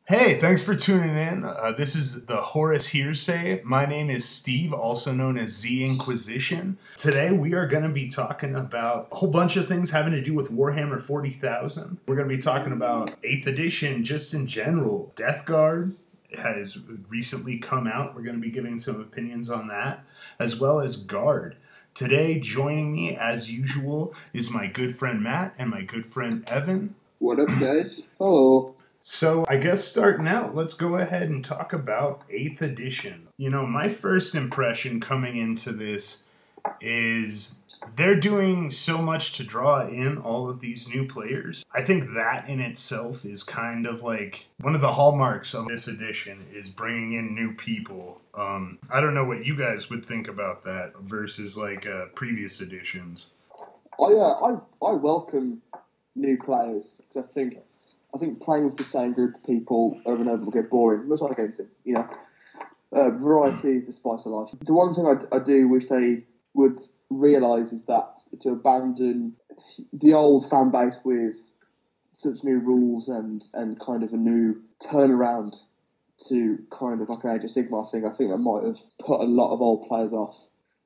Hey, thanks for tuning in. This is the Horus Hearsay. My name is Steve, also known as Z Inquisition. Today we are going to be talking about a whole bunch of things having to do with Warhammer 40,000. We're going to be talking about 8th edition just in general. Death Guard has recently come out. We're going to be giving some opinions on that, as well as Guard. Today, joining me as usual is my good friend Matt and my good friend Evan. What up, guys? Hello. So I guess starting out, let's go ahead and talk about 8th edition. You know, my first impression coming into this is they're doing so much to draw in all of these new players. I think that in itself is kind of like one of the hallmarks of this edition is bringing in new people. I don't know what you guys would think about that versus like previous editions. I welcome new players because I think playing with the same group of people over and over will get boring. Much like anything, you know. Variety is the spice of life. The one thing I do wish they would realise is that to abandon the old fan base with such new rules and kind of a new turnaround to kind of like an Age of Sigmar thing, I think that might have put a lot of old players off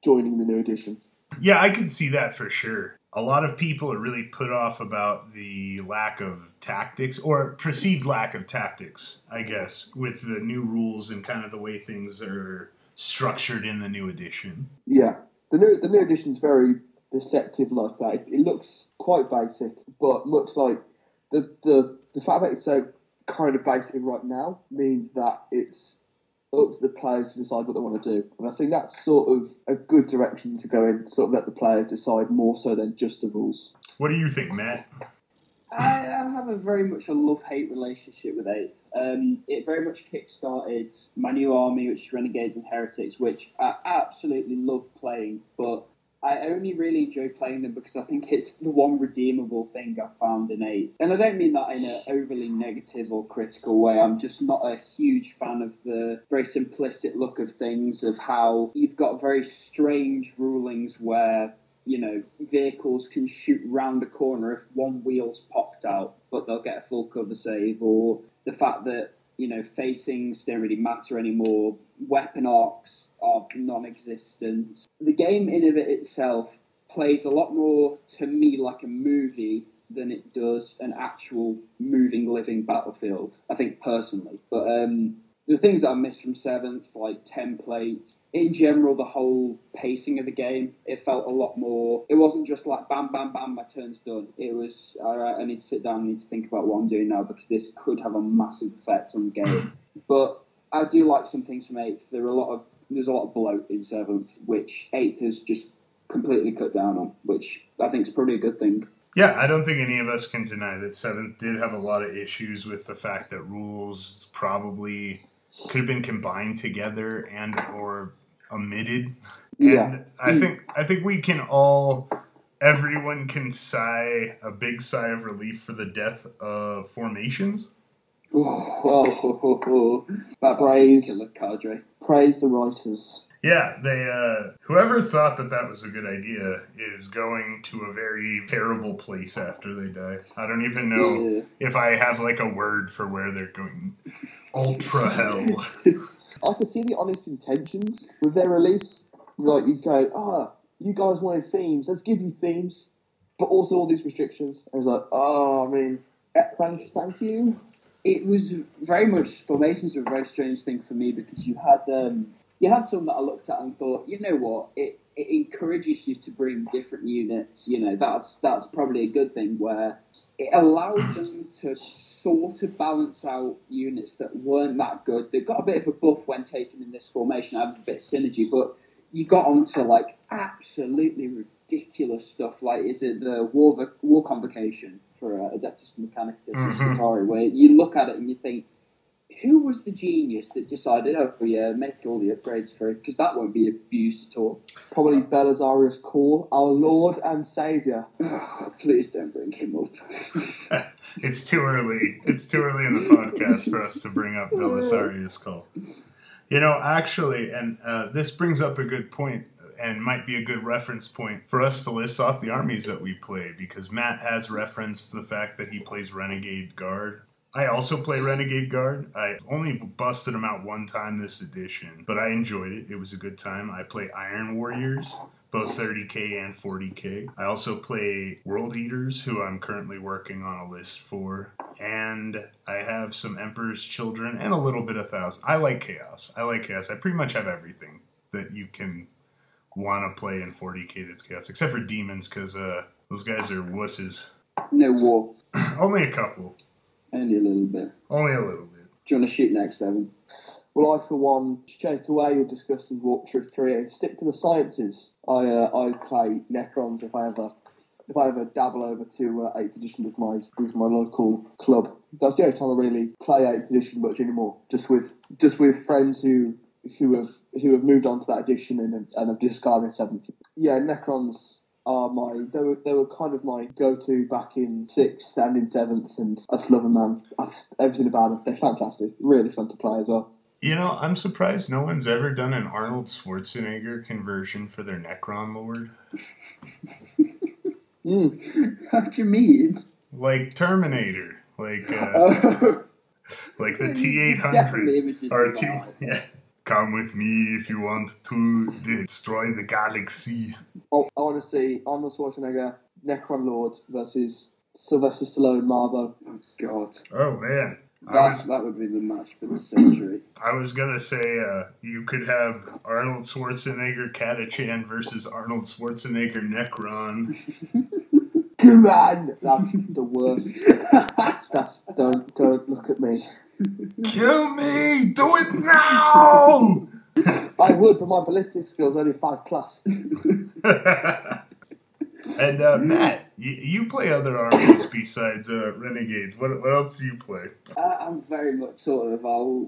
joining the new edition. Yeah, I can see that for sure. A lot of people are really put off about the lack of tactics, or perceived lack of tactics, I guess, with the new rules and kind of the way things are structured in the new edition. Yeah, the new edition is very deceptive like that. It looks quite basic, but much like the fact that it's so kind of basic right now means that it's up to the players to decide what they want to do. And I think that's sort of a good direction to go in, sort of let the players decide more so than just the rules. What do you think, Matt? I have a very much a love-hate relationship with 8th. It very much kick-started my new army, which is Renegades and Heretics, which I absolutely love playing, but I only really enjoy playing them because I think it's the one redeemable thing I've found in 8th. And I don't mean that in an overly negative or critical way. I'm just not a huge fan of the very simplistic look of things, of how you've got very strange rulings where, you know, vehicles can shoot round a corner if one wheel's popped out, but they'll get a full cover save, or the fact that, you know, facings don't really matter anymore, weapon arcs are non-existent. The game in of it itself plays a lot more, to me, like a movie than it does an actual moving, living battlefield, I think, personally. But the things that I missed from 7th, like templates, in general, the whole pacing of the game, it felt a lot more. It wasn't just like bam, bam, bam, my turn's done. It was, all right, I need to sit down, I need to think about what I'm doing now because this could have a massive effect on the game. But I do like some things from 8th. There's a lot of bloat in 7th, which 8th has just completely cut down on, which I think is probably a good thing. Yeah, I don't think any of us can deny that 7th did have a lot of issues with the fact that rules probably could have been combined together and or omitted. Yeah. And I think we can everyone can sigh a big sigh of relief for the death of formations. Praise the writers. Yeah, they whoever thought that was a good idea is going to a very terrible place after they die. I don't even know if I have like a word for where they're going. Ultra hell. I can see the honest intentions with their release. Like, you go, you guys wanted themes, let's give you themes, but also all these restrictions. I was like, thank you. It was very much, formations were a very strange thing for me because you had some that I looked at and thought, you know what, it encourages you to bring different units. You know, that's probably a good thing, where it allows them to sort of balance out units that weren't that good. They got a bit of a buff when taken in this formation, had a bit of synergy, but you got onto like absolutely ridiculous stuff. Like, is it the War Convocation for Adeptus Mechanicus, where you look at it and you think, who was the genius that decided, make all the upgrades for it? Because that won't be abused at all. Probably Belisarius Core, our Lord and Saviour. Please don't bring him up. It's too early. It's too early in the podcast for us to bring up Belisarius Core. You know, actually, and this brings up a good point, and might be a good reference point for us to list off the armies that we play, because Matt has referenced the fact that he plays Renegade Guard. I also play Renegade Guard. I only busted them out one time this edition, but I enjoyed it. It was a good time. I play Iron Warriors, both 30k and 40k. I also play World Eaters, who I'm currently working on a list for. And I have some Emperor's Children and a little bit of Thousand. I like Chaos. I pretty much have everything that you can want to play in 40k that's Chaos, except for Demons, because those guys are wusses. No war. Only a couple. Only a little bit. Only a little bit. Do you want to shoot next, Evan? Well, I, for one, shake away your disgusting walkthrough career and stick to the sciences. I play Necrons if I ever dabble over to 8th edition with my local club. That's the only time I really play 8th edition much anymore. Just with friends who have moved on to that edition and have discarded 7th. Yeah, Necrons are they were kind of my go-to back in 6th and in 7th, and I just love them, man. Everything about them. They're fantastic. Really fun to play as well. You know, I'm surprised no one's ever done an Arnold Schwarzenegger conversion for their Necron Lord. How do you mean? Like Terminator. Like like the Definitely T-800. images Or of that. yeah. Come with me if you want to destroy the galaxy. Oh, I want to see Arnold Schwarzenegger, Necron Lord versus Sylvester Stallone, Marvo. Oh, God. Oh, man. That would be the match for the century. I was going to say you could have Arnold Schwarzenegger Catachan versus Arnold Schwarzenegger Necron. Come on! That's the worst. Don't look at me. Kill me! Do it now! I would, but my ballistic skills only 5+. And Matt, you play other armies besides Renegades. What else do you play? I'm very much sort of,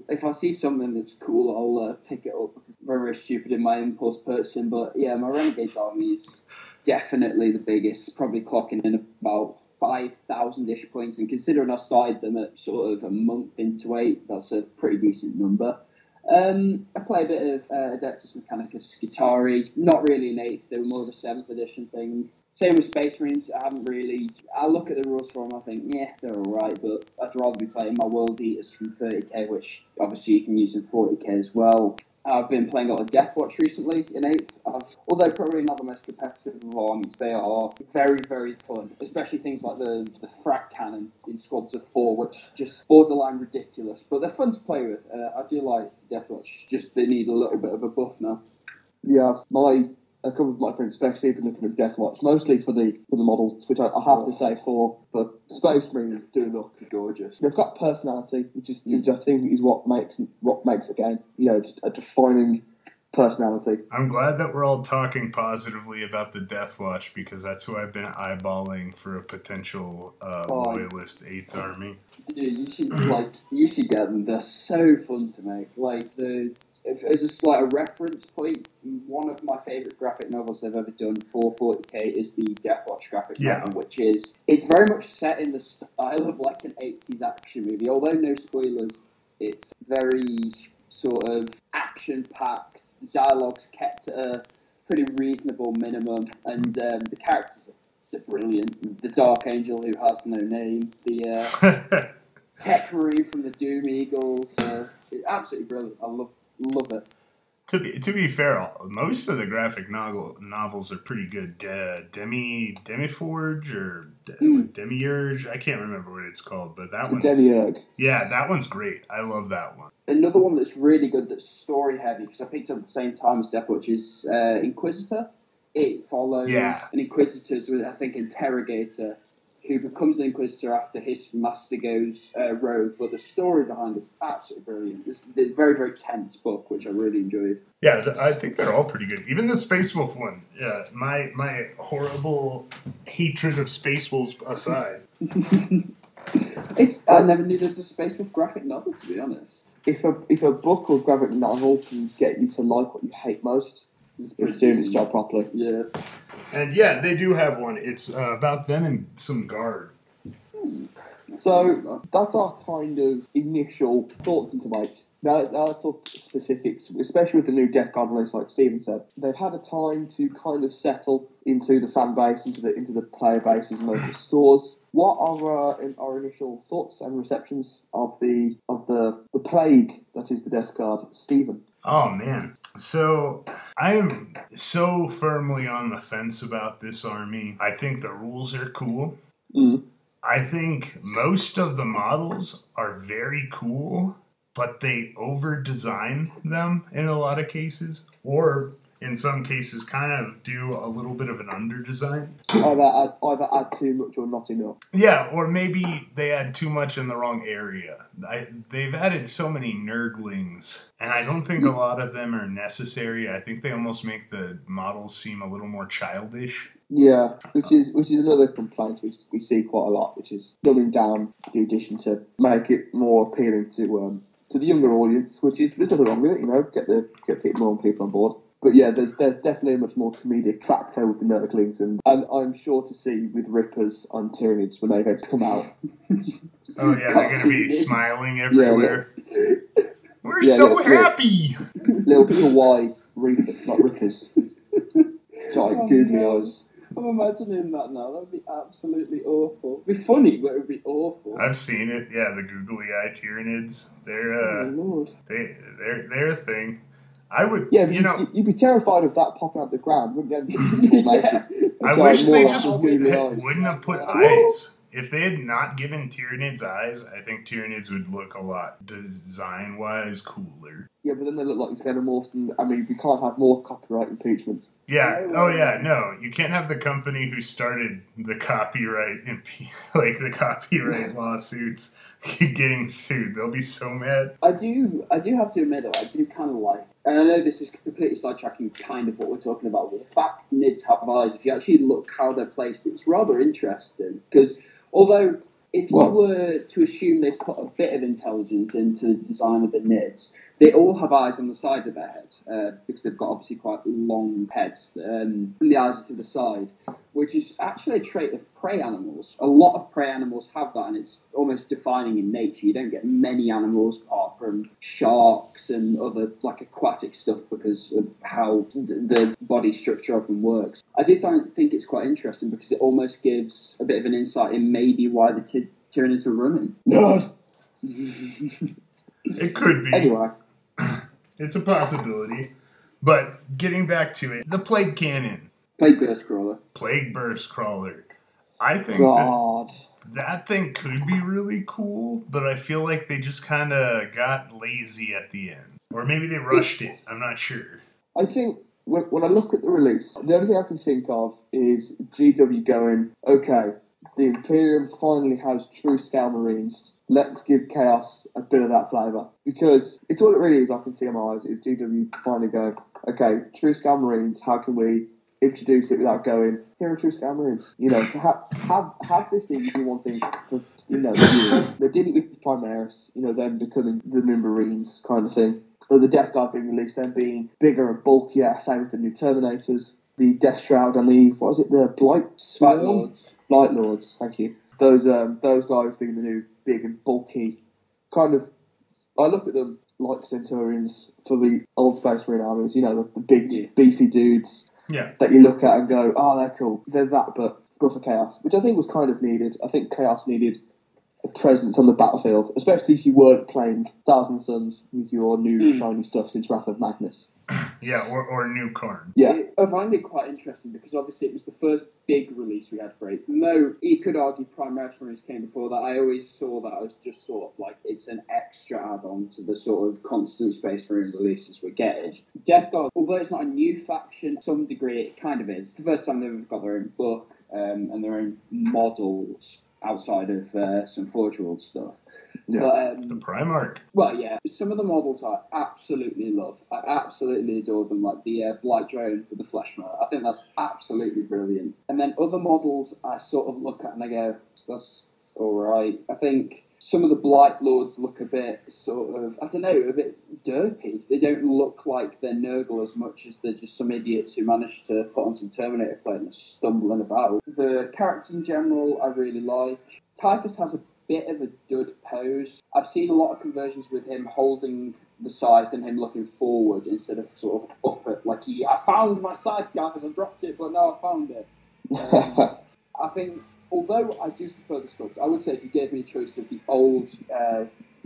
if I see something that's cool, I'll pick it up, because I'm very, very stupid in my impulse purchasing. But yeah, my Renegades army is definitely the biggest, probably clocking in about 5,000-ish points, and considering I started them at sort of a month into 8, that's a pretty decent number. I play a bit of Adeptus Mechanicus Skitarii, not really an 8th, they were more of a 7th edition thing. Same with Space Marines. I look at the rules for them, I think, yeah, they're alright, but I'd rather be playing my World Eaters from 30k, which obviously you can use in 40k as well. I've been playing a lot of Deathwatch recently in 8th. Although probably not the most competitive of armies, they are very, very fun. Especially things like the frag cannon in squads of 4, which just borderline ridiculous. But they're fun to play with. I do like Deathwatch, just they need a little bit of a buff now. Yeah, a couple of my friends, especially, have been looking at Deathwatch, mostly for the models, which I have to say but Space Marines do look gorgeous. They've got personality, which I think is what makes the game. You know, it's a defining personality. I'm glad that we're all talking positively about the Deathwatch, because that's who I've been eyeballing for a potential loyalist 8th army. Dude, you should get them. They're so fun to make. As a reference point, one of my favourite graphic novels they've ever done for 40k is the Deathwatch graphic novel, it's very much set in the style of like an 80s action movie. Although no spoilers, it's very sort of action-packed. The dialogue's kept at a pretty reasonable minimum, and the characters are brilliant. The Dark Angel who has no name, the Tech Marine from the Doom Eagles, it's absolutely brilliant. I love it. To be fair, most of the graphic novels are pretty good. Demiforge or Demiurge, I can't remember what it's called, but that one's... Demiurge. Yeah, that one's great. I love that one. Another one that's really good, that's story heavy, because I picked up at the same time as Deathwatch, is Inquisitor. It follows an Inquisitor's, I think, interrogator, who becomes an Inquisitor after his master goes rogue, but the story behind it is absolutely brilliant. It's a very, very tense book, which I really enjoyed. Yeah, I think they're all pretty good. Even the Space Wolf one. Yeah, my horrible hatred of Space Wolves aside. I never knew there was a Space Wolf graphic novel, to be honest. If a book or graphic novel can get you to like what you hate most, it's doing its job properly. Yeah. And yeah, they do have one. It's about them and some guard. So that's our kind of initial thoughts into like. Now let's talk specifics, especially with the new Death Guard release, like Stephen said. They've had a time to kind of settle into the fan base, into the player bases and local stores. what are our initial thoughts and receptions of the plague that is the Death Guard, Stephen? Oh man. So I am so firmly on the fence about this army. I think the rules are cool. I think most of the models are very cool, but they over-design them in a lot of cases, or in some cases kind of do a little bit of an under-design. Either add too much or not enough. Yeah, or maybe they add too much in the wrong area. They've added so many nerdlings, and I don't think a lot of them are necessary. I think they almost make the models seem a little more childish. Yeah, which is another complaint we see quite a lot, which is dumbing down the edition to make it more appealing to the younger audience, which is there's nothing wrong with it, you know, get more people on board. But yeah, there's definitely a much more comedic factor with the nerdlings, and I'm sure to see with Rippers on Tyranids when they come out. Oh yeah, they're going to be smiling everywhere. Yeah, we're so happy! Little Hawaii Reapers, not Rippers. Giant googly eyes. I'm imagining that now. That would be absolutely awful. It'd be funny, but it would be awful. I've seen it. Yeah, the googly eye Tyranids. They're a thing. I would, yeah, you'd be terrified of that popping out the ground, wouldn't you? Yeah. I wish they just wouldn't have put eyes. If they had not given Tyranids eyes, I think Tyranids would look a lot design-wise cooler. Yeah, but then they look like xenomorphs, and I mean, we can't have more copyright impeachments. Yeah. Oh, yeah. No, you can't have the company who started the copyright the copyright lawsuits getting sued. They'll be so mad. I do have to admit, though, I do kind of like, and I know this is completely sidetracking kind of what we're talking about, but the fact NIDs have eyes, if you actually look how they're placed, it's rather interesting, because although if you were to assume they've put a bit of intelligence into the design of the NIDs, they all have eyes on the side of their head, because they've got obviously quite long heads, and the eyes are to the side, which is actually a trait of prey animals. A lot of prey animals have that, and it's almost defining in nature. You don't get many animals apart from sharks and other like aquatic stuff because of how the body structure of them works. I do think it's quite interesting because it almost gives a bit of an insight in maybe why the Tyranids are running. Nerd! It could be. Anyway. It's a possibility. But getting back to it, the Plague Cannon. Plague Burst Crawler. Plague Burst Crawler. I think that thing could be really cool, but I feel like they just kind of got lazy at the end. Or maybe they rushed it. I'm not sure. I think when I look at the release, the only thing I can think of is GW going, okay, the Imperium finally has true Scale Marines. Let's give Chaos a bit of that flavour. Because it's all it really is, I can see in my eyes, is GW finally going, okay, true Scale Marines, how can we introduce it without going, here are true Scale Marines? You know, have this thing you've been wanting for, years. They did it with Primaris, them becoming the new Marines kind of thing. Or the Death Guard being released, them being bigger and bulkier, same with the new Terminators, the Death Shroud and the Blight Lords. Blight Lords, thank you. Those guys being the new big and bulky kind of. I look at them like Centurions for the old Space Marine armies. The big beefy dudes that you look at and go, oh, they're cool. They're that, but for Chaos, which I think was kind of needed. I think Chaos needed a presence on the battlefield, especially if you weren't playing Thousand Suns with your new shiny stuff since Wrath of Magnus. Yeah, or New Karn. Yeah. I find it quite interesting because obviously it was the first big release we had for it. Though you could argue Primaris Marines came before that, I always saw that as just sort of like it's an extra add-on to the sort of constant Space Marine releases we're getting. Death Guard, although it's not a new faction, to some degree it kind of is. It's the first time they've got their own book and their own models outside of some Forge World stuff. Yeah, but, the Primarch. Well, yeah, some of the models I absolutely love. I absolutely adore them, like the Blight Drone with the Fleshmore. I think that's absolutely brilliant. And then other models I sort of look at and I go, that's all right. I think some of the Blight Lords look a bit sort of, I don't know, a bit derpy. They don't look like they're Nurgle as much as they're just some idiots who managed to put on some Terminator plate and are stumbling about. The characters in general I really like. Typhus has a bit of a dud pose. I've seen a lot of conversions with him holding the scythe and him looking forward instead of sort of up it, like I found my scythe, guys, I dropped it, but now I found it. I think although I do prefer the sculpt, I would say if you gave me a choice of the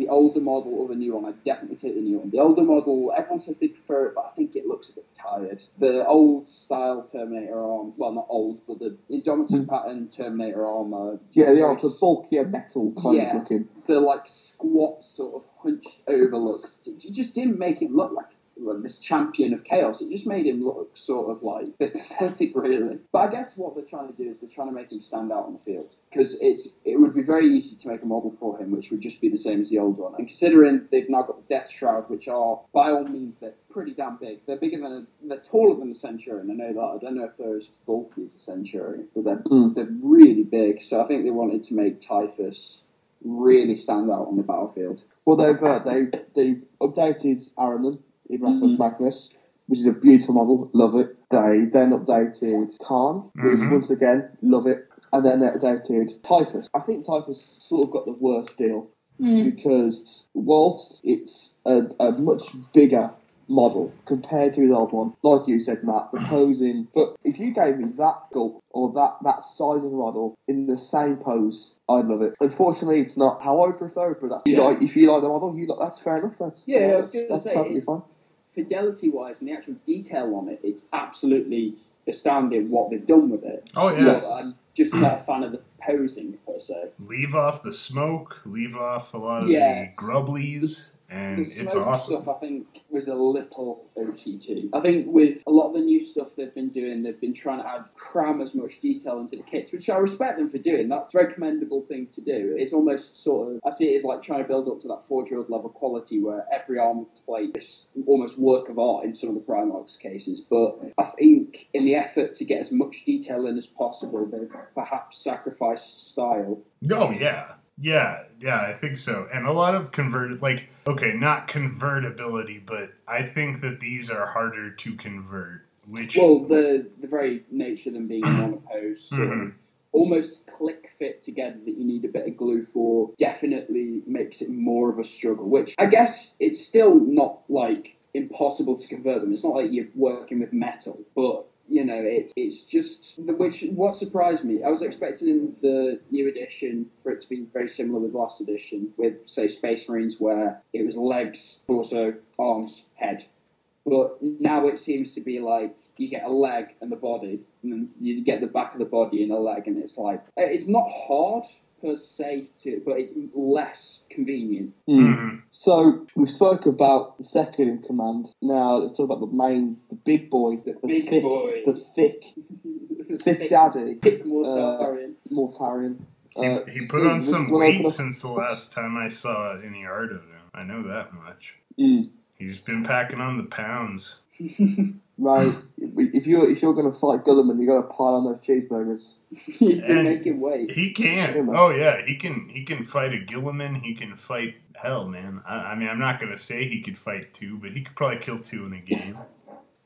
older model or the new one, I'd definitely take the new one. The older model, everyone says they prefer it, but I think it looks a bit tired. The old style Terminator arm, well, not old, but the Indomitus pattern Terminator armor. Yeah, the bulkier metal kind of looking. The like squat sort of hunched over look. It just didn't make it look like this champion of chaos. It just made him look sort of like a bit pathetic, really. But I guess what they're trying to do is they're trying to make him stand out on the field, because it would be very easy to make a model for him which would just be the same as the old one. And considering they've now got the Death Shroud, which are by all means they're pretty damn big. They're taller than the Centurion. I know that. I don't know if they're as bulky as the Centurion, but they're really big. So I think they wanted to make Typhus really stand out on the battlefield. Well, they've updated Araman in Wrath of Magnus, which is a beautiful model, love it. They then updated Khan, which once again, love it. And then they updated Typhus. I think Typhus sort of got the worst deal, because whilst it's a much bigger model compared to the old one, like you said, Matt, the posing. But if you gave me that sculpt or that size of model in the same pose, I'd love it. Unfortunately, it's not how I prefer it, but that's, if you like the model, that's fair enough. That's perfectly fine. Fidelity-wise and the actual detail on it, it's absolutely astounding what they've done with it. Oh, yes. But I'm just not a fan of the posing, per se. Leave off the smoke, leave off a lot of the grubblies, and it's awesome. Stuff, I think, was a little OTT. I think with a lot of the new stuff they've been doing, they've been trying to cram as much detail into the kits, which I respect them for doing. That's a very commendable thing to do. It's almost sort of, I see it as like trying to build up to that Forge-World level quality where every armor plate is almost work of art in some of the Primarch's cases. But I think in the effort to get as much detail in as possible, they've perhaps sacrificed style. Oh, yeah. Yeah, I think so. And a lot of not convertibility, but I think that these are harder to convert. Well, the very nature of them being monopose, sort of almost click fit together that you need a bit of glue for, definitely makes it more of a struggle, which I guess it's still not like impossible to convert them. It's not like you're working with metal, but you know, it's just what surprised me. I was expecting in the new edition for it to be very similar with last edition, with say Space Marines, where it was legs, torso, arms, head. But now it seems to be like you get a leg and the body, and then you get the back of the body and a leg, and it's like it's not hard per se, but it's less convenient. So we spoke about the second in command. Now let's talk about the big boy, the thick daddy, thick Mortarion. He put on some weight since the last time I saw any art of him. I know that much. He's been packing on the pounds. Right. If you're going to fight Gulliman, you got to pile on those cheeseburgers. He's been making weight. He can. Oh yeah, he can fight a Gilliman. He can fight hell, man. I mean, I'm not going to say he could fight two, but he could probably kill two in a game.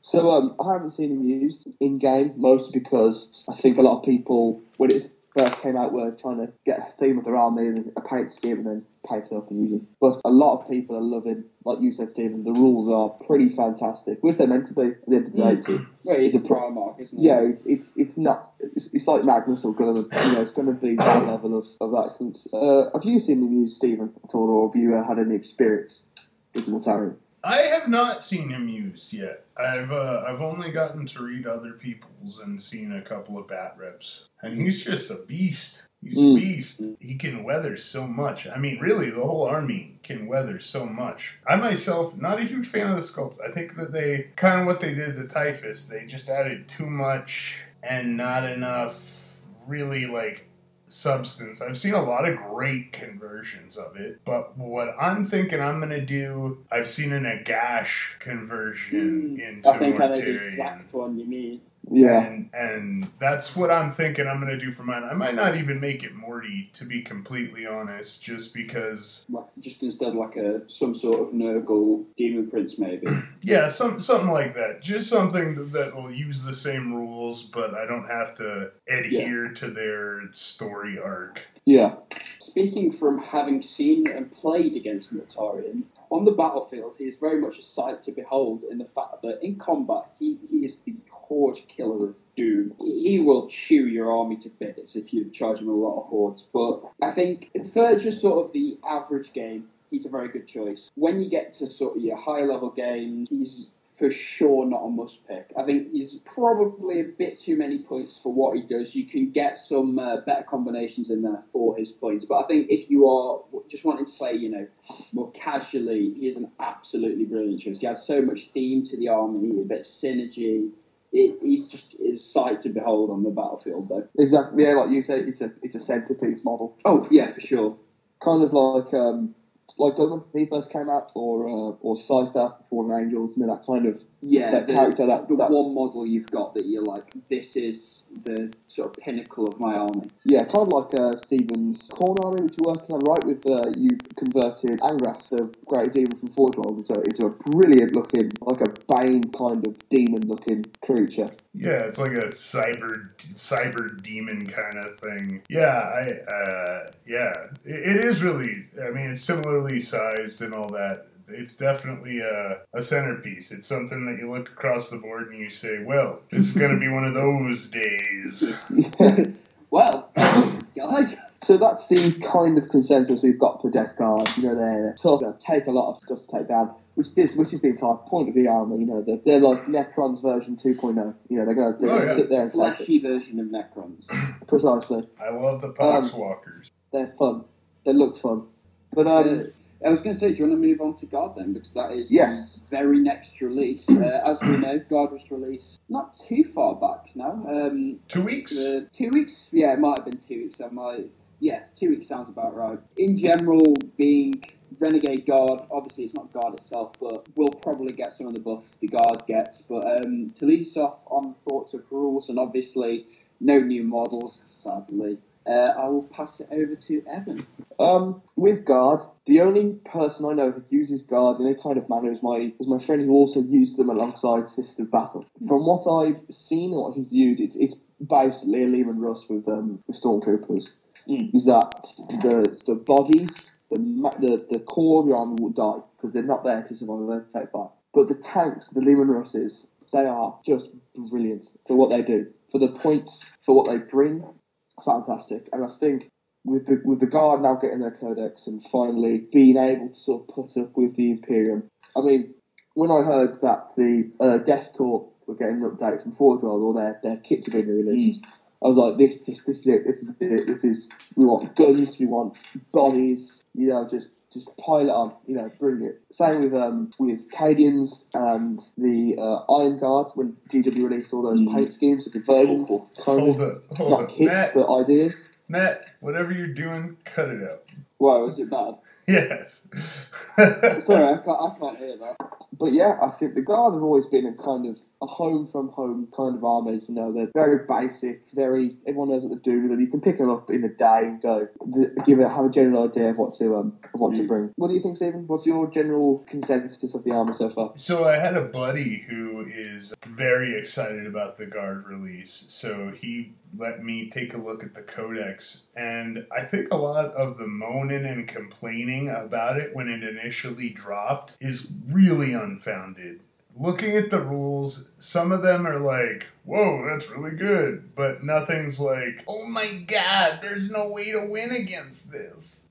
So I haven't seen him used in game, mostly because I think a lot of people, when it first came out, were trying to get a theme of their army and a paint scheme and then paint it up and use it. But a lot of people are loving, like you said, Stephen, the rules are pretty fantastic, which they're meant to be at the end of the day. Too. Well, it's a Primarch, isn't it? Yeah, it's not. It's like Magnus or Gulliman. It's going to be that level of excellence. Have you seen him use Stephen at all, or have you had any experience with Mortarion? I have not seen him used yet. I've only gotten to read other people's and seen a couple of bat reps, and he's just a beast. He's a beast. He can weather so much. I mean, really, the whole army can weather so much. I myself, not a huge fan of the sculpt. I think that they kind of what they did to Typhus. They just added too much and not enough, really substance. I've seen a lot of great conversions of it, but what I'm thinking I'm going to do, I've seen an Agash conversion into I think Mortarion. I know the exact one you mean. Yeah. And that's what I'm thinking I'm going to do for mine. I might not even make it Morty, to be completely honest, just because... Just instead some sort of Nurgle Demon Prince, maybe. Yeah, something like that. Just something that will use the same rules, but I don't have to adhere to their story arc. Yeah. Speaking from having seen and played against Mortarion, on the battlefield, he is very much a sight to behold in the fact that in combat, he is the horde killer of doom. He will chew your army to bits if you charge him a lot of hordes. But I think for just sort of the average game, he's a very good choice. When you get to sort of your higher level game, he's for sure not a must pick. I think he's probably a bit too many points for what he does. You can get some better combinations in there for his points. But I think if you are just wanting to play, more casually, he is an absolutely brilliant choice. He has so much theme to the army, a bit of synergy. He's just a sight to behold on the battlefield, though. Exactly, yeah, like you say, it's a centerpiece model. Oh, yeah, for sure. Kind of like Gunman, when he first came out, or Scyther, Fallen Angels, that kind of character. The one model you've got that you're like, this is the sort of pinnacle of my army. Yeah, kind of like Stephen's Corn army, which you're working on, right? With you've converted Angrath, the great demon from Forge World, into a brilliant looking, like a Bane kind of demon looking creature. Yeah, it's like a cyber demon kind of thing. Yeah, it is really. I mean, it's similarly sized and all that. It's definitely a centerpiece. It's something that you look across the board and you say, well, this is going to be one of those days. Well, guys. So that's the kind of consensus we've got for Death Guard. They're tough, take a lot of stuff to take down, which is the entire point of the army. They're like Necrons version 2.0. They're going to sit there and take flashy version of Necrons. Precisely. I love the Poxwalkers. They're fun. They look fun. But I was going to say, do you want to move on to Guard then? Because that is the very next release. As we know, Guard was released not too far back now. 2 weeks? 2 weeks? Yeah, it might have been 2 weeks. 2 weeks sounds about right. In general, being Renegade Guard, obviously it's not Guard itself, but we'll probably get some of the buff the Guard gets. But to lead us off on thoughts of rules, and obviously no new models, sadly, I will pass it over to Evan. With Guard, the only person I know who uses Guard in any kind of manner is my friend who also used them alongside Sister of Battle. From what I've seen and what he's used, it's basically a Lehman Russ with Stormtroopers. Is that the bodies, the core of your army will die because they're not there to survive, they're to take fire. But the tanks, the Lehman Russes, they are just brilliant for what they do, for the points, for what they bring. Fantastic. And I think with the Guard now getting their codex and finally being able to sort of put up with the Imperium. I mean, when I heard that the Death Corps were getting an update from Forge World, or their kits have been released, I was like, this is it. This is it. This is, we want guns, we want bodies, just pile it on, brilliant. Same with Cadians and the Iron Guards when GW released all those paint schemes with the version for Hold up. kits, Matt, but ideas. Matt, whatever you're doing, cut it out. Why, was it bad? Yes. Sorry, I can't hear that. But yeah, I think the Guard have always been a kind of a home from home kind of army. They're very basic, everyone knows what they're doing. And you can pick them up in a day and go have a general idea of what to bring. What do you think, Stephen? What's your general consensus of the army so far? So I had a buddy who is very excited about the Guard release, so he let me take a look at the codex, and I think a lot of the moaning and complaining about it when it initially dropped is really unfounded. Looking at the rules, some of them are like, whoa, that's really good, but nothing's like, oh my god, there's no way to win against this.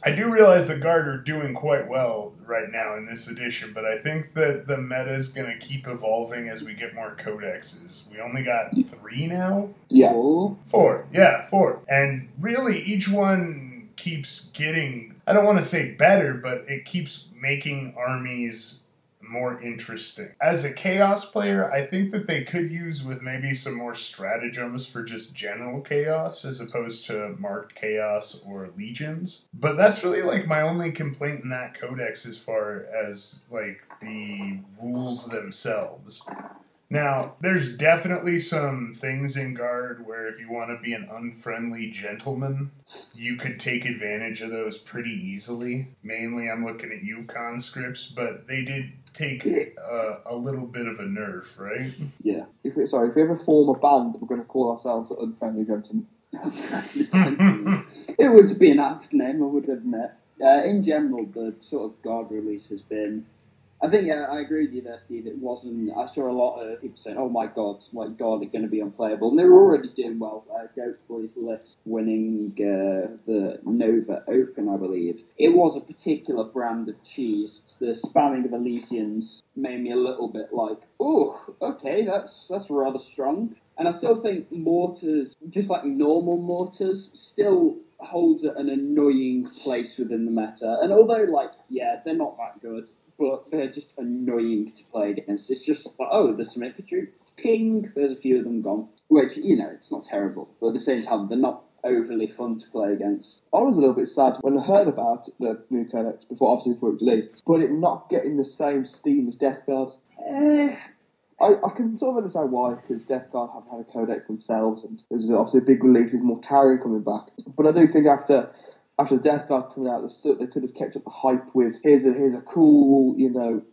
I do realize the Guard are doing quite well right now in this edition, but I think that the meta is going to keep evolving as we get more codexes. We only got 3 now? Yeah. 4. Yeah, 4. And really, each one keeps getting, I don't want to say better, but it keeps making armies more interesting. As a chaos player, I think that they could use with maybe some more stratagems for just general chaos as opposed to marked chaos or legions. But that's really like my only complaint in that codex as far as like the rules themselves. Now, there's definitely some things in Guard where if you want to be an unfriendly gentleman, you could take advantage of those pretty easily. Mainly, I'm looking at you, conscripts, but they did take a little bit of a nerf, right? Yeah. If we ever form a band, we're going to call ourselves Unfriendly Gentlemen. It would be an apt name, I would admit. In general, the sort of Guard release has been, I think I agree with you there, Steve. It wasn't. I saw a lot of people saying, "Oh my God, they're going to be unplayable," and they were already doing well. Goat Boy's list winning the Nova Open, I believe. It was a particular brand of cheese. The spamming of Elysians made me a little bit like, "Oh, okay, that's rather strong." And I still think mortars, just like normal mortars, still holds an annoying place within the meta. And although, they're not that good, but they're just annoying to play against. It's just like, oh, there's some infantry. Ping, there's a few of them gone. Which, it's not terrible. But at the same time, they're not overly fun to play against. I was a little bit sad when I heard about the new codex before it was released, but it not getting the same steam as Death Guard. I can sort of understand why, because Death Guard haven't had a codex themselves, and there's obviously a big relief with Mortarion coming back. But I do think after Death Guard coming out, they could have kept up the hype with here's a cool,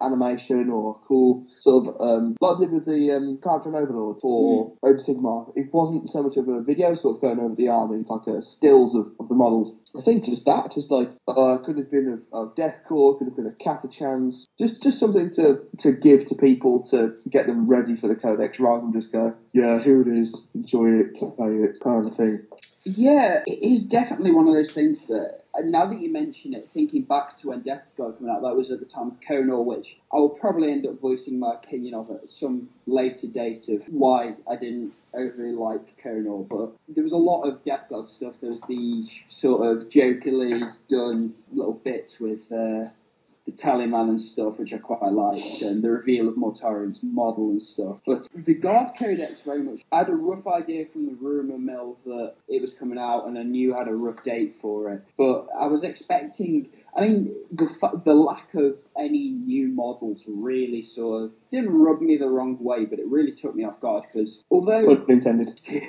animation, or a cool sort of like they did with the Character Overlord for Open Sigmar. It wasn't so much of a video sort of going over the army, like stills of the models. I think just could have been a Death Corps, could have been a Catachans, just something to give to people to get them ready for the Codex, rather than just go, yeah, here it is, enjoy it, play it, kind of thing. Yeah, it is definitely one of those things that, now that you mention it, thinking back to when Death Guard came out, that was at the time of Conor, which I will probably end up voicing my opinion of at some later date of why I didn't overly like Conor. But there was a lot of Death Guard stuff. There was the sort of jokingly done little bits with the Tallyman and stuff, which I quite liked, and the reveal of Mortarion's model and stuff. But the Guard Codex very much, I had a rough idea from the rumour mill that it was coming out, and I knew I had a rough date for it. But I was expecting, the lack of any new models really sort of didn't rub me the wrong way, but it really took me off guard, because although... Pun intended. Yeah,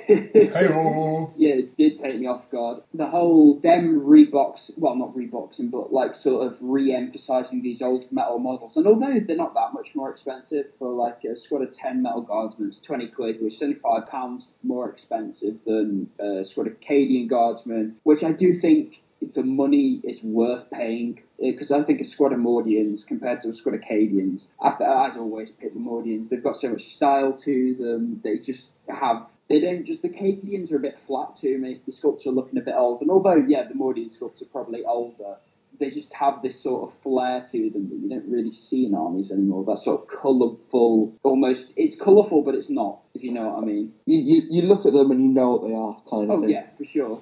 it did take me off guard. The whole, them not reboxing, but sort of re-emphasising these old metal models. And although they're not that much more expensive, for a squad of 10 metal guardsmen, it's 20 quid, which is only £5 more expensive than a squad of Cadian guardsmen, which I do think the money is worth paying, because I think a squad of Mordians compared to a squad of Cadians, I'd always pick the Mordians. They've got so much style to them. The Cadians are a bit flat to me. The sculpts are looking a bit old, and although the Mordian sculpts are probably older, they just have this sort of flair to them that you don't really see in armies anymore. That sort of colourful, almost, it's colourful, but it's not, if you know what I mean. You look at them and you know what they are, kind of thing. Oh, yeah, for sure.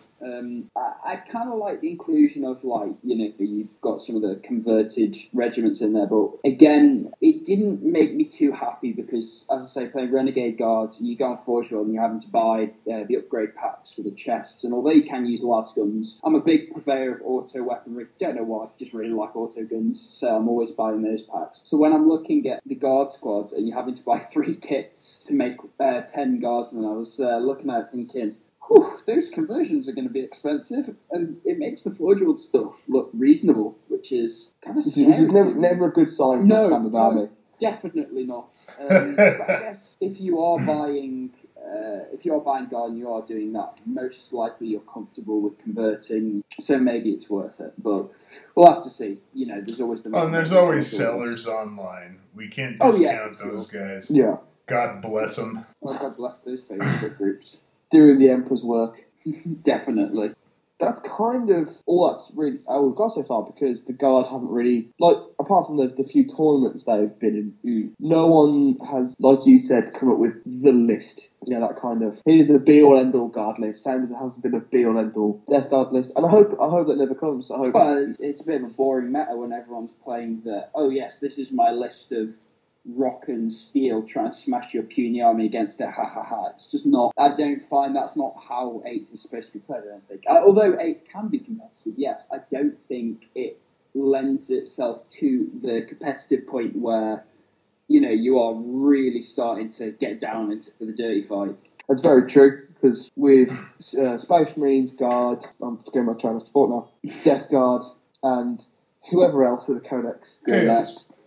I kind of like the inclusion of, you've got some of the converted regiments in there, but again, it didn't make me too happy because, as I say, playing Renegade Guards, you go on Forge World and you're having to buy the upgrade packs for the chests, and although you can use las guns, I'm a big purveyor of auto weaponry. Don't know why, just really like auto guns, so I'm always buying those packs. So when I'm looking at the guard squads and you're having to buy 3 kits to make 10 guardsmen, I was looking at it thinking, those conversions are going to be expensive, and it makes the Forge World stuff look reasonable, which is kind of scary. Which is never a good sign for a standard army. Definitely not. But I guess if you are buying Guard and you are doing that, most likely you're comfortable with converting, so maybe it's worth it. But we'll have to see. There's always the... and there's always sellers online. We can't discount those guys. Yeah. God bless them. Oh, God bless those Facebook groups. Doing the Emperor's work. Definitely. That's kind of all that's really we've got so far, because the Guard haven't really, apart from the few tournaments they've been in, no one has, like you said, come up with the list. That kind of, here's the be-all end-all Guard list, same as it hasn't been a be-all end-all Death Guard list. And I hope that never comes. It's a bit of a boring meta when everyone's playing this is my list of rock and steel trying to smash your puny army against it, It's just not, I don't find that's not how 8th is supposed to be played, I don't think. Although 8th can be competitive, yes, I don't think it lends itself to the competitive point where, you are really starting to get down into the dirty fight. That's very true, because with Space Marines, Guard, I'm forgetting my train of thought now, Death Guard, and whoever else with a Codex.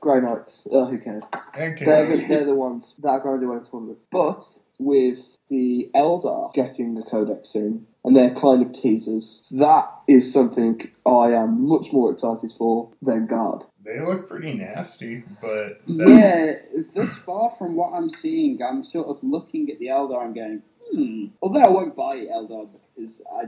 Grey Knights, who cares? And they're the ones that are going to win a tournament. But with the Eldar getting the Codex soon, and they're kind of teasers. That is something I am much more excited for than Guard. They look pretty nasty, but yeah, thus far from what I'm seeing, I'm sort of looking at the Eldar and going, Although I won't buy Eldar because I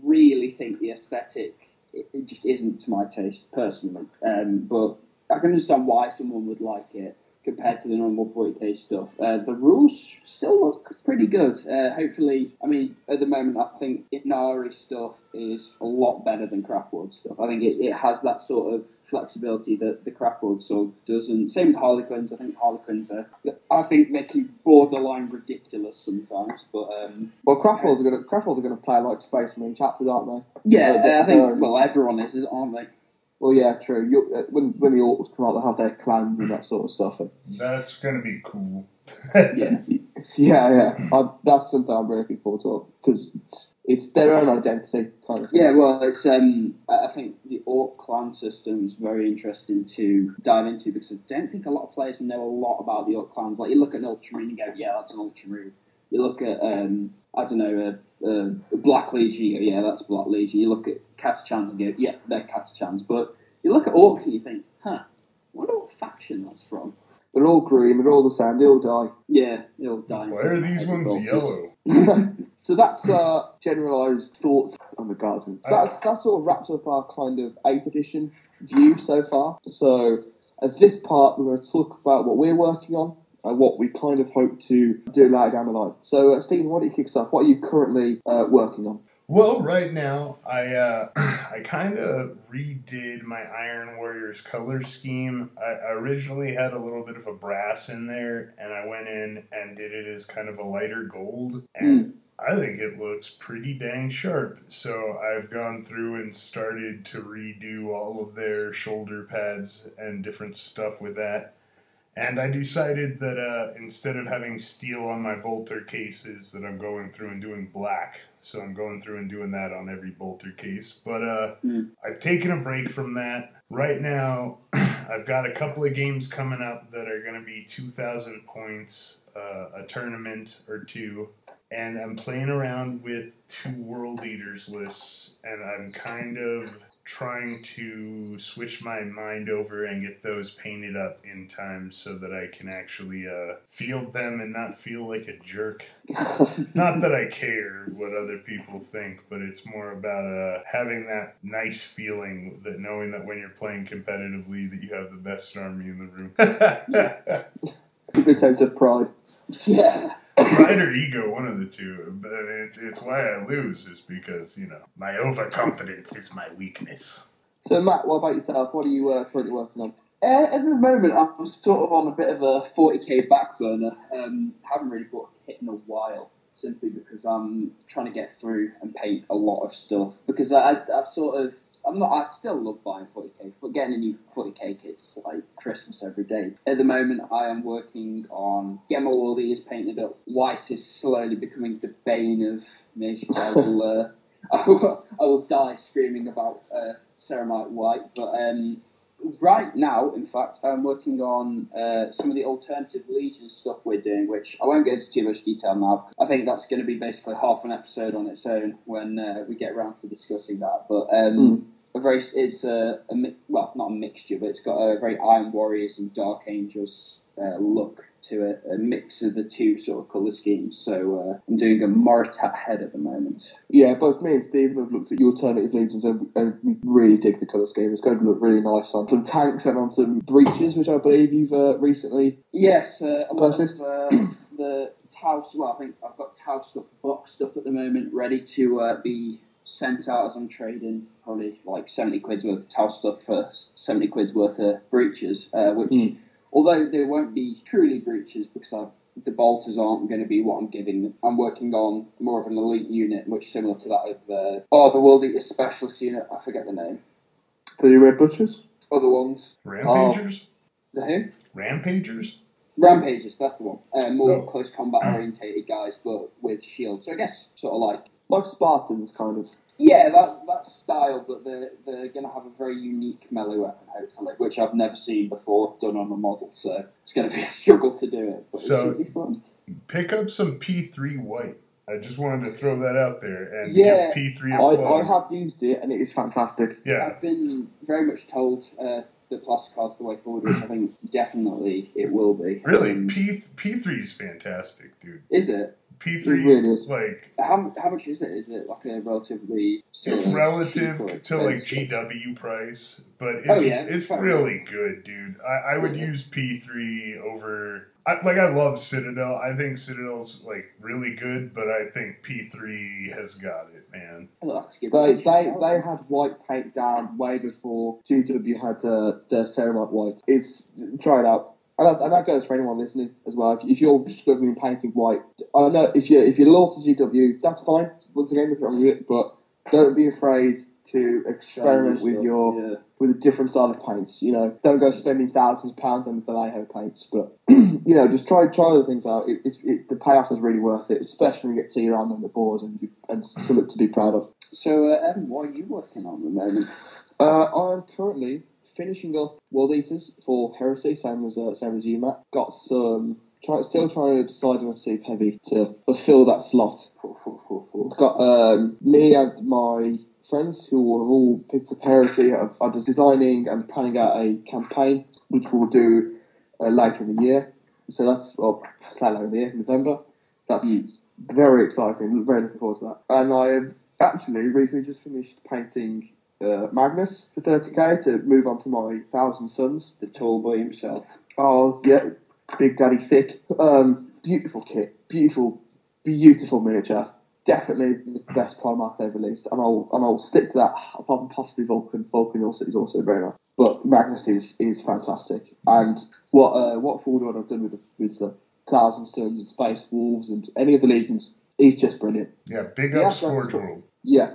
really think the aesthetic it just isn't to my taste personally. But I can understand why someone would like it compared to the normal 40k stuff. The rules still look pretty good. Hopefully, I mean, at the moment, I think Inari stuff is a lot better than Craftworld stuff. I think it has that sort of flexibility that the Craftworld stuff doesn't. Same with Harlequins. I think Harlequins are, I think they can borderline ridiculous sometimes. But well, Craftworlds are gonna play like Space Marine chapters, aren't they? Yeah, I think well everyone is, aren't they? Well, yeah, true. When the Orcs come out, they have their clans and that sort of stuff. That's going to be cool. Yeah. That's something I'm really looking forward to because it's their own identity, kind of. Yeah, well, it's I think the Orc clan system is very interesting to dive into because I don't think a lot of players know a lot about the Orc clans. Like, you look at an Ultramarine and go, yeah, that's an Ultramarine. You look at, I don't know, a Black Legion, you go, yeah, that's Black Legion. You look at Catachans and go, yeah, they're Catachans. But you look at Orcs and you think, I wonder what faction that's from. They're all green, they're all the same, they all die. Yeah, they all die. Why are these ones yellow? So that's generalised thoughts on the Guardsmen. So that sort of wraps up our kind of 8th edition view so far. So at this part, we're going to talk about what we're working on and what we kind of hope to do later down the line. So, Stephen, why don't you kick us off? What are you currently working on? Well, right now, I kind of redid my Iron Warriors color scheme. I originally had a little bit of a brass in there, and I went in and did it as kind of a lighter gold, and I think it looks pretty dang sharp. So I've gone through and started to redo all of their shoulder pads and different stuff with that. And I decided that instead of having steel on my bolter cases, that I'm going through and doing black. So I'm going through and doing that on every bolter case. But I've taken a break from that. Right now, I've got a couple of games coming up that are going to be 2,000 points, a tournament or two. And I'm playing around with 2 World Eaters lists. And I'm kind of trying to switch my mind over and get those painted up in time so that I can actually field them and not feel like a jerk. Not that I care what other people think, but it's more about having that nice feeling that knowing that when you're playing competitively that you have the best army in the room. A good sense of pride. Yeah. Pride or ego, one of the two. But it's why I lose, is because, my overconfidence is my weakness. So, Matt, what about yourself? What are you currently working on? At the moment, I'm sort of on a bit of a 40k back burner. Haven't really bought a kit in a while, simply because I'm trying to get through and paint a lot of stuff. Because I still love buying 40k, but getting a new 40k kit's like Christmas every day. At the moment, I am working on getting my World Eaters painted up. White is slowly becoming the bane of me. I will die screaming about Ceramite White, but right now, in fact, I'm working on some of the alternative Legion stuff we're doing, which I won't get into too much detail now. I think that's going to be basically half an episode on its own when we get around to discussing that. But it's not a mixture, but it's got a very Iron Warriors and Dark Angels look to it, a mix of the two sort of colour schemes. So I'm doing a Moritat head at the moment. Yeah, both me and Stephen have looked at your alternative legions and we really dig the colour scheme. It's going to look really nice on some tanks and on some breaches, which I believe you've recently Yes, a lot of the Tau, well, I think I've got Tau stuff boxed up at the moment, ready to be sent out as I'm trading probably like 70 quid's worth of Tau stuff for 70 quid's worth of breaches, which... Although they won't be truly breaches because the bolters aren't going to be what I'm giving them. I'm working on more of an elite unit, much similar to that of the World Eater Specialist unit. I forget the name. The Red Butchers? Other ones. Rampagers? The who? Rampagers? Rampagers, that's the one. More close combat orientated guys, but with shields. So I guess sort of like Spartans, kind of. Yeah, that style, but they're going to have a very unique melee weapon, hopefully, which I've never seen before done on a model, so it's going to be a struggle to do it, but it should be fun. Pick up some P3 white. I just wanted to throw that out there and Yeah, give P3 a plug. I have used it and it is fantastic. Yeah. I've been very much told that plastic card's the way forward, which I think definitely it will be. Really, P3 is fantastic, dude. Is it? P3, It really is. like... How much is it? Is it like a relatively... It's relative to like GW price, but it's really good, dude. I would use P3 over... I love Citadel. I think Citadel's like really good, but I think P3 has got it, man. They had white paint down way before GW had their Ceramite white. Try it out. And that goes for anyone listening as well. If you're struggling painting white, I know if you're loyal to GW, that's fine. Once again, nothing wrong with it, but don't be afraid to experiment with a different style of paints. You know, don't go spending thousands of pounds on Vallejo paints, but you know, just try other things out. The payoff is really worth it, especially when you get to see your arm on the board and something to be proud of. So, Evan, what are you working on at the moment? I'm currently finishing up World Eaters for Heresy, same as you, Matt. Got some. Still trying to decide on a Super Heavy to fulfill that slot. Got me and my friends who have all picked up Heresy are just designing and planning out a campaign which we'll do later in the year. So that's later in the year, November. That's very exciting. Very looking forward to that. And I have actually recently just finished painting Magnus for 30k to move on to my 1,000 Suns. The tall boy himself. Oh yeah, Big Daddy Thick. Beautiful kit, beautiful miniature. Definitely the best Primarch they've released, and I'll stick to that. Apart from possibly Vulcan. Vulcan is also very nice, but Magnus is fantastic. And what Forward I've done with the 1,000 Suns and Space Wolves and any of the legions, he's just brilliant. Yeah, big ups Forge World. Yeah.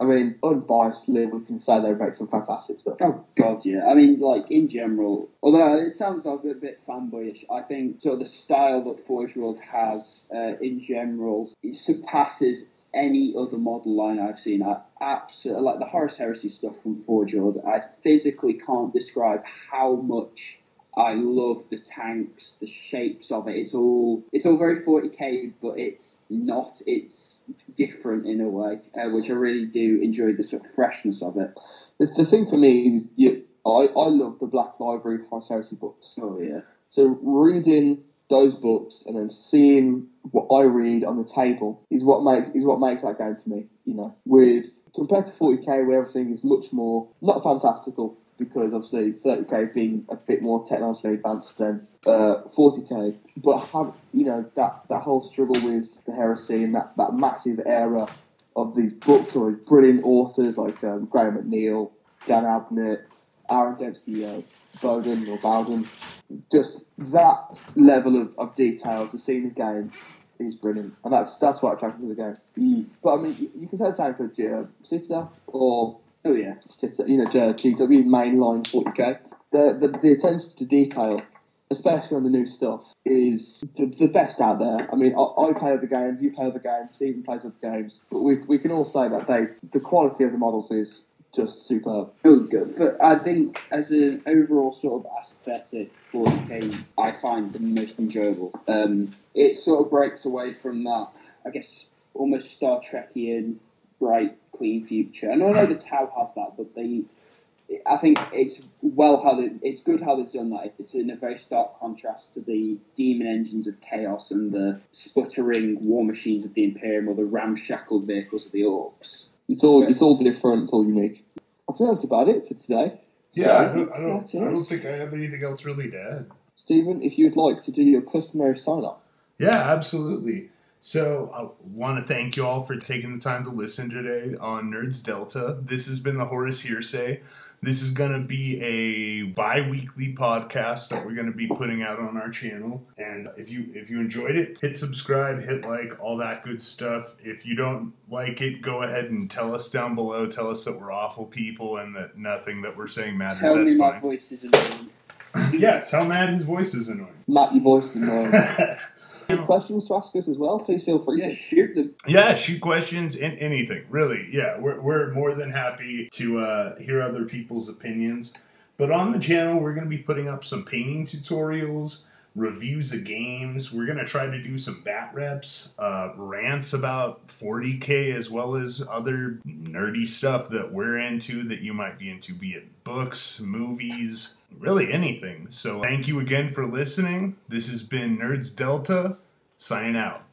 I mean, unbiasedly, we can say they make some fantastic stuff. Oh, God, yeah. I mean, like, in general, although it sounds like a bit fanboyish, I think sort of the style that Forge World has, in general, it surpasses any other model line I've seen. I absolutely, like, the Horus Heresy stuff from Forge World, I physically can't describe how much I love the tanks, the shapes of it. It's all very 40k, but it's not. It's different in a way, which I really do enjoy the sort of freshness of it. The thing for me is, I love the Black Library Horus Heresy books. Oh yeah. So reading those books and then seeing what I read on the table is what makes that game for me. You know, compared to 40k, where everything is much more not fantastical, because obviously 30k being a bit more technologically advanced than 40k, but have that whole struggle with the heresy and that massive era of these books or brilliant authors like Graham McNeil, Dan Abnett, Aaron Dembski, Bowden, just that level of detail to see in the game is brilliant, and that's what attracted me to the game. But I mean, you can say the same for Citadel or GW mainline 40k. The attention to detail, especially on the new stuff, is the best out there. I mean, I play other games, you play other games, Stephen plays other games, but we can all say that the quality of the models is just superb. Oh, good. But I think as an overall sort of aesthetic, 40k I find the most enjoyable. It sort of breaks away from that, I guess, almost Star Trekian bright, clean future. And I know the Tau have that, but I think it's good how they've done that. It's in a very stark contrast to the demon engines of chaos and the sputtering war machines of the Imperium or the ramshackled vehicles of the Orcs. It's all different. It's all unique. I think that's about it for today. Yeah, I don't think I have anything else really to add. Stephen, if you'd like to do your customary sign-off. Yeah, absolutely. So I want to thank you all for taking the time to listen today on Nerds Delta. This has been the Horus Hearsay. This is going to be a bi-weekly podcast that we're going to be putting out on our channel. And if you enjoyed it, hit subscribe, hit like, all that good stuff. If you don't like it, go ahead and tell us down below. Tell us that we're awful people and that nothing that we're saying matters. Tell me my voice is annoying. Yeah, tell Matt his voice is annoying. Matt, your voice is annoying. Questions to ask us as well, please feel free to shoot them. Yeah, shoot questions and anything, really. Yeah, we're more than happy to hear other people's opinions. But on the channel, we're going to be putting up some painting tutorials. reviews of games. We're going to try to do some bat reps, rants about 40K, as well as other nerdy stuff that we're into that you might be into, be it books, movies, really anything. So thank you again for listening. This has been Nerds Delta, signing out.